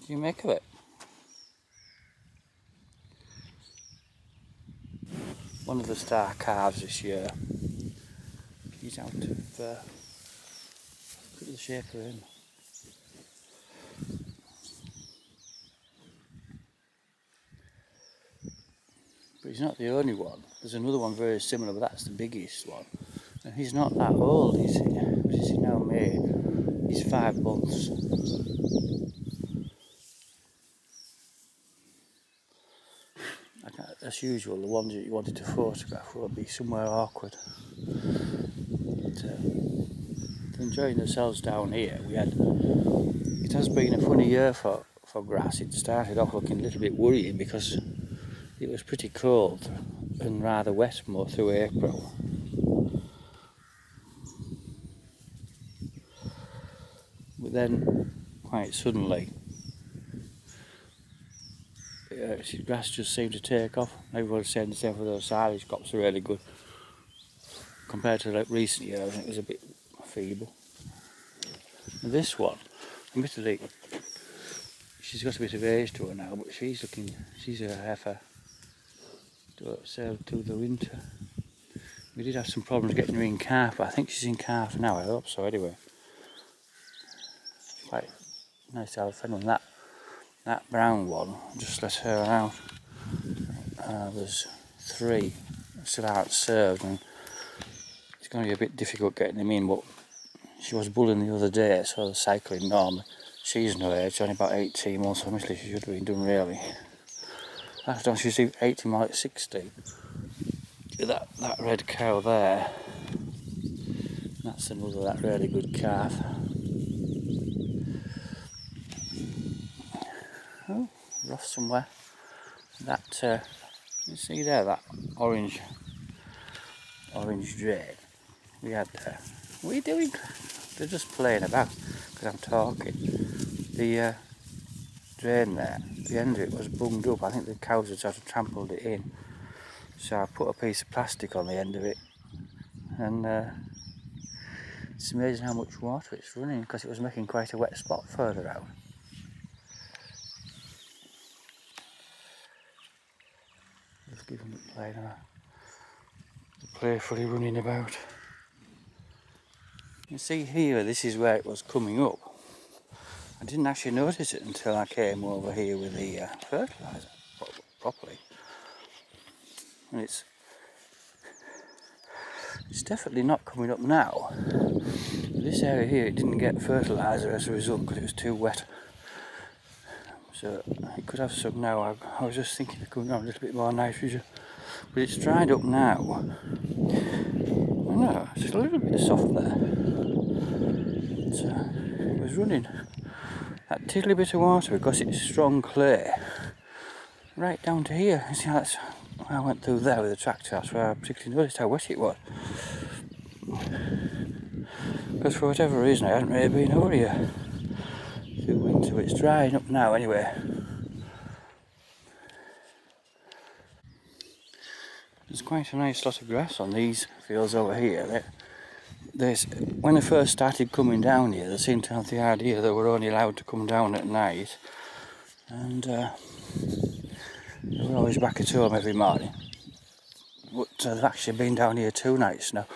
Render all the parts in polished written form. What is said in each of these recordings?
do you make of it? One of the star calves this year. She's out of. Look at the shape of him. But he's not the only one. There's another one very similar, but that's the biggest one. And he's not that old, is he? What is he now made? He's 5 months. As usual, the ones that you wanted to photograph will be somewhere awkward. But, they're enjoying themselves down here. It has been a funny year for grass. It started off looking a little bit worrying because it was pretty cold and rather wet more through April. But then, quite suddenly, grass just seemed to take off. Everyone's saying the same for those silage crops are really good. Compared to like recent years, it was a bit feeble. And this one, admittedly, she's got a bit of age to her now, but she's a heifer to serve through the winter. We did have some problems getting her in calf, but I think she's in calf now, I hope so anyway. Quite nice to have a friend on that. That brown one, just let her out. There's 3 still aren't served, and it's going to be a bit difficult getting them in, but she was bulling the other day, so the cycling normally. She's no age, only about 18 months, so obviously she should have been done really. Last time she was 18 more like 16. That red cow there, that's another, that really good calf. Oh, rough somewhere. That, you see there, that orange drain we had there. What are you doing? They're just playing about because I'm talking. The drain there, the end of it was bunged up. I think the cows had sort of trampled it in. So I put a piece of plastic on the end of it, and it's amazing how much water it's running because it was making quite a wet spot further out. Just giving it play now. Playfully running about. You see here, this is where it was coming up. I didn't actually notice it until I came over here with the fertiliser properly. And it's definitely not coming up now. This area here, it didn't get fertiliser as a result because it was too wet. So it could have some now. I was just thinking of going on a little bit more nitrogen. But it's dried up now. I know, it's a little bit soft there. It was running that tiddly bit of water because it's strong clay right down to here. You see, that's I went through there with the tractor. That's where I particularly noticed how wet it was. Because for whatever reason I hadn't really been over here through winter. It's drying up now anyway. There's quite a nice lot of grass on these fields over here. When they first started coming down here, they seemed to have the idea that we're only allowed to come down at night, and they were always back at home every morning. But they've actually been down here 2 nights now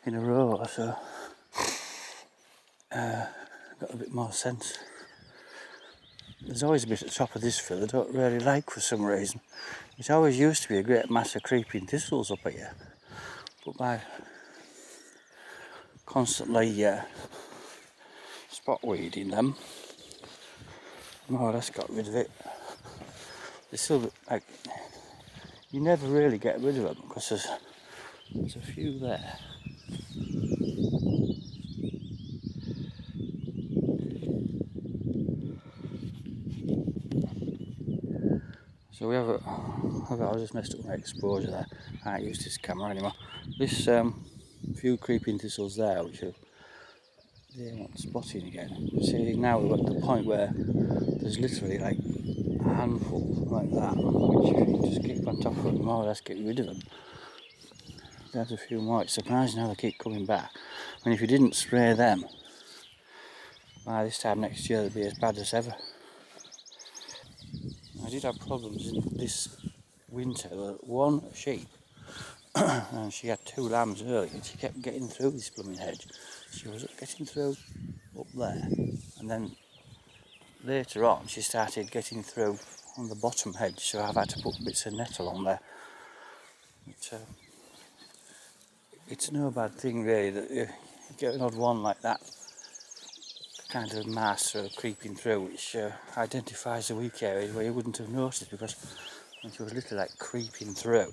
in a row, so got a bit more sense. There's always a bit at the top of this field I don't really like for some reason. It always used to be a great mass of creeping thistles up here, but by constantly spot weeding them, more or less got rid of it. They still, like, you never really get rid of them because there's a few there. So we have I just messed up my exposure there. I can't use this camera anymore. This few creeping thistles there, which they want spotting again. See, now we're at the point where there's literally like a handful like that, which if you just keep on top of them, more or less get rid of them. There's a few more. It's surprising how they keep coming back. I mean, if you didn't spray them, by this time next year they'd be as bad as ever. did have problems in this winter. One sheep, and she had 2 lambs early, and she kept getting through this blooming hedge. She was getting through up there, and then later on she started getting through on the bottom hedge, so I've had to put bits of nettle on there. But, it's no bad thing really that you get an odd one like that, kind of master creeping through, which identifies the weak areas where you wouldn't have noticed, because when she was literally like creeping through.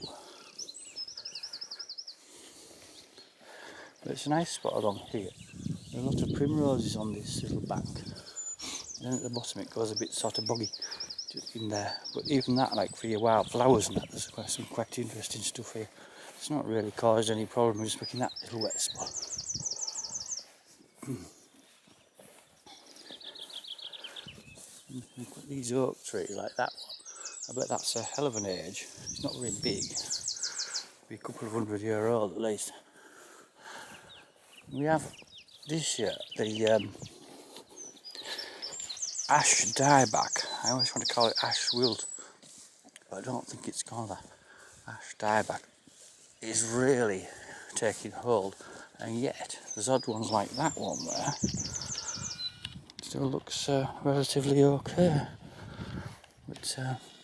But it's a nice spot along here. There are a lot of primroses on this little bank. And then at the bottom it goes a bit sort of boggy in there. But even that, like for your wild flowers and that, there's some quite interesting stuff here. It's not really caused any problem just making that little wet spot. You've got these oak trees like that one. I bet that's a hell of an age. It's not very big. Be a couple of 100-year old at least. We have this year the ash dieback. I always want to call it ash wilt, but I don't think it's called that. Ash dieback is really taking hold, and yet there's odd ones like that one there. Still looks relatively okay, but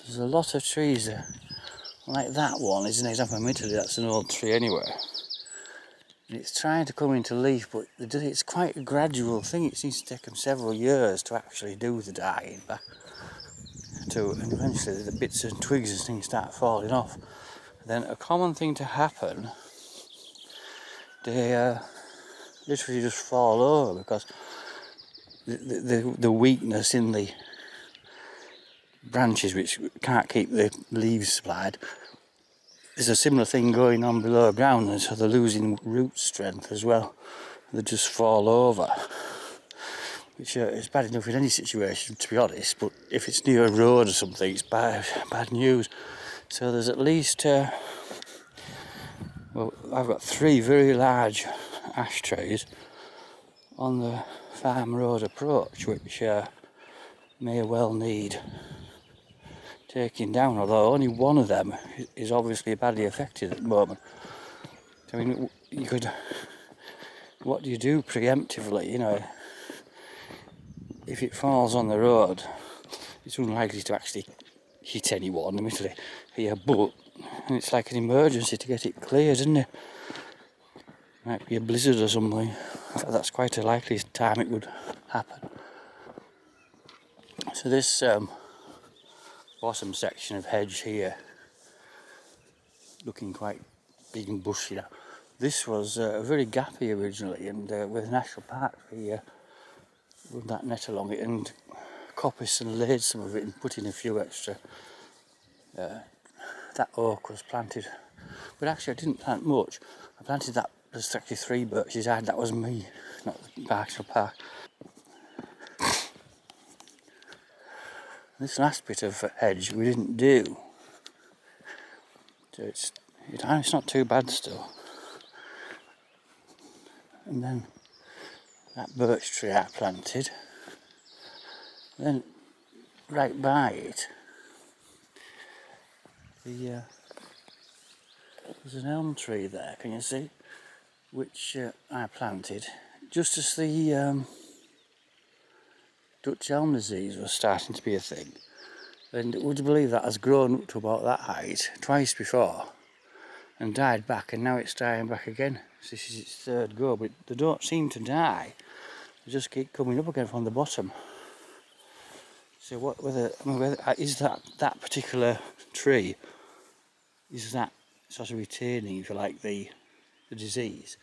there's a lot of trees there. Like that one is an example. Admittedly, that's an old tree anyway. And it's trying to come into leaf, but it's quite a gradual thing. It seems to take them several years to actually do the dying back. And eventually the bits and twigs and things start falling off. Then a common thing to happen, they literally just fall over because the weakness in the branches, which can't keep the leaves supplied. There's a similar thing going on below ground, and so they're losing root strength as well. They just fall over, which is bad enough in any situation, to be honest, but if it's near a road or something, it's bad news. So there's at least, I've got 3 very large ash trees on the farm road approach, which may well need taking down, although only one of them is obviously badly affected at the moment. I mean, what do you do preemptively? You know, if it falls on the road, it's unlikely to actually hit anyone, admittedly, here, but it's like an emergency to get it cleared, isn't it? Might be a blizzard or something. That's quite a likely time it would happen. So this bottom section of hedge here, looking quite big and bushy now. This was very gappy originally, and with National Park we run that net along it and coppice and laid some of it and put in a few extra. That oak was planted, but actually I didn't plant much. I planted that, there's actually 3 birches I had, that was me, not the National Park. This last bit of hedge we didn't do, so it's not too bad still. And then that birch tree I planted, then right by it, there's an elm tree there, can you see, which I planted just as the Dutch elm disease was starting to be a thing. And would you believe that has grown up to about that height twice before and died back, and now it's dying back again. So this is its 3rd go, but they don't seem to die. They just keep coming up again from the bottom. So whether is that particular tree, is that sort of retaining, if you like, the disease,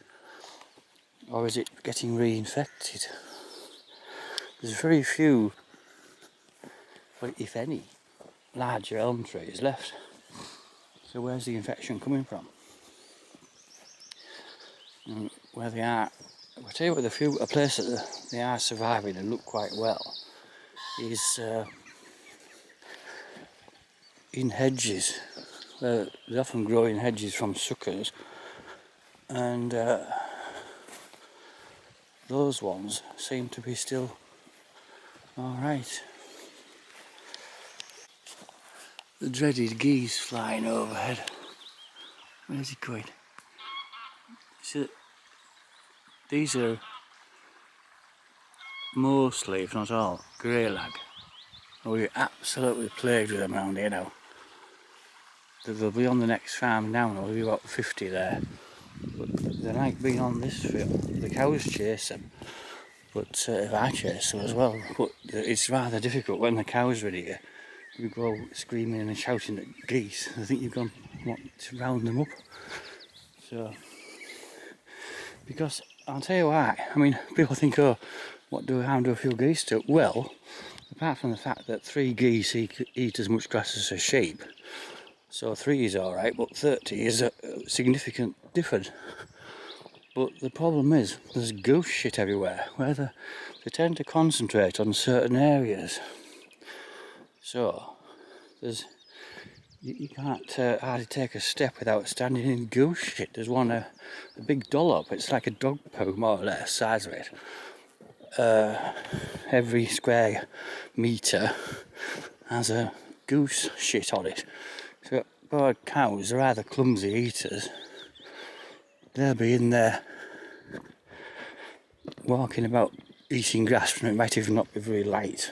or is it getting reinfected? There's very few, well, if any, larger elm trees left. So where's the infection coming from? And where they are, I'll tell you what, a place that they are surviving and look quite well is in hedges. They often grow in hedges from suckers, and those ones seem to be still alright. The dreaded geese flying overhead. Where's he going? See, these are mostly, if not all, greylag. We're absolutely plagued with them around here now. They'll be on the next farm down, there'll be about 50 there. But they like being on this field. The cows chase them, but if I chase them as well. But it's rather difficult when the cows are in here. You go screaming and shouting at geese. I think you've gone want to round them up. So, because I'll tell you why. I mean, people think, oh, what do harm do a few geese do? Well, apart from the fact that 3 geese eat as much grass as a sheep, so 3 is alright, but 30 is a significant difference. But the problem is, there's goose shit everywhere, where they tend to concentrate on certain areas. So, you can't hardly take a step without standing in goose shit. There's one, a big dollop, it's like a dog poo, more or less, size of it. Every square metre has a goose shit on it. So, poor cows are rather clumsy eaters. They'll be in there walking about eating grass, and it might even not be very light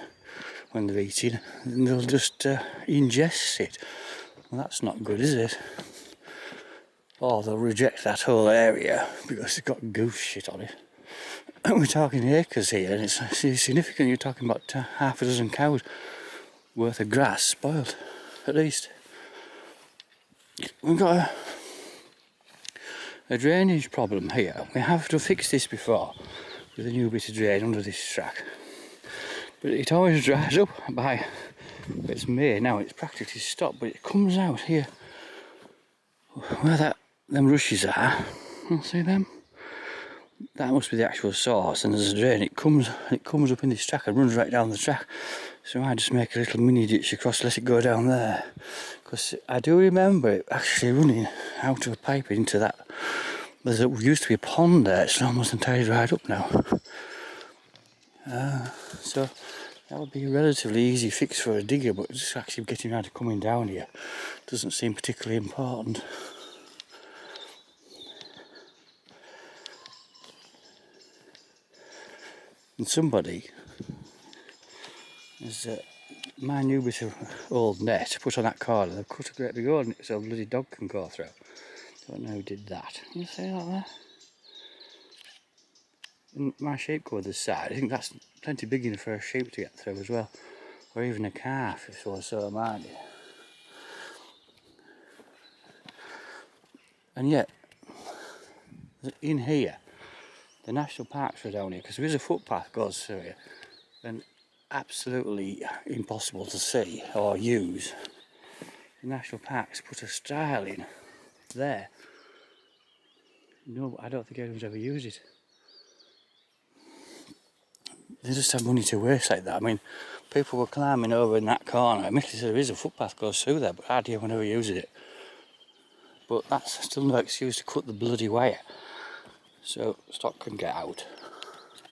when they're eating, and they'll just ingest it. Well, that's not good, is it? Or they'll reject that whole area because it's got goose shit on it. And we're talking acres here, and it's significant. You're talking about half a dozen cows worth of grass spoiled, at least. We've got a drainage problem here. We have to fix this before with a new bit of drain under this track. But it always dries up by, it's May now, it's practically stopped, but it comes out here where them rushes are. You'll see them? That must be the actual source, and there's a drain. It comes up in this track and runs right down the track. So I just make a little mini ditch across, let it go down there. Because I do remember it actually running out of a pipe into that. There used to be a pond there, it's almost entirely dried up now. So that would be a relatively easy fix for a digger, but just actually getting around to coming down here doesn't seem particularly important. And somebody has my new bit of old net put on that corner. They've cut a great big hole in it so a bloody dog can go through. Don't know who did that. Can you see that there? And my sheep go this side. I think that's plenty big enough for a sheep to get through as well, or even a calf if so minded. And yet, in here, the national parks are down here because there is a footpath goes through here, and absolutely impossible to see or use. The national parks put a stile in there. No, I don't think anyone's ever used it. They just have money to waste like that. I mean, people were climbing over in that corner. Admittedly, there is a footpath goes through there, but hardly anyone ever uses it. But that's still no excuse to cut the bloody wire so stock can get out.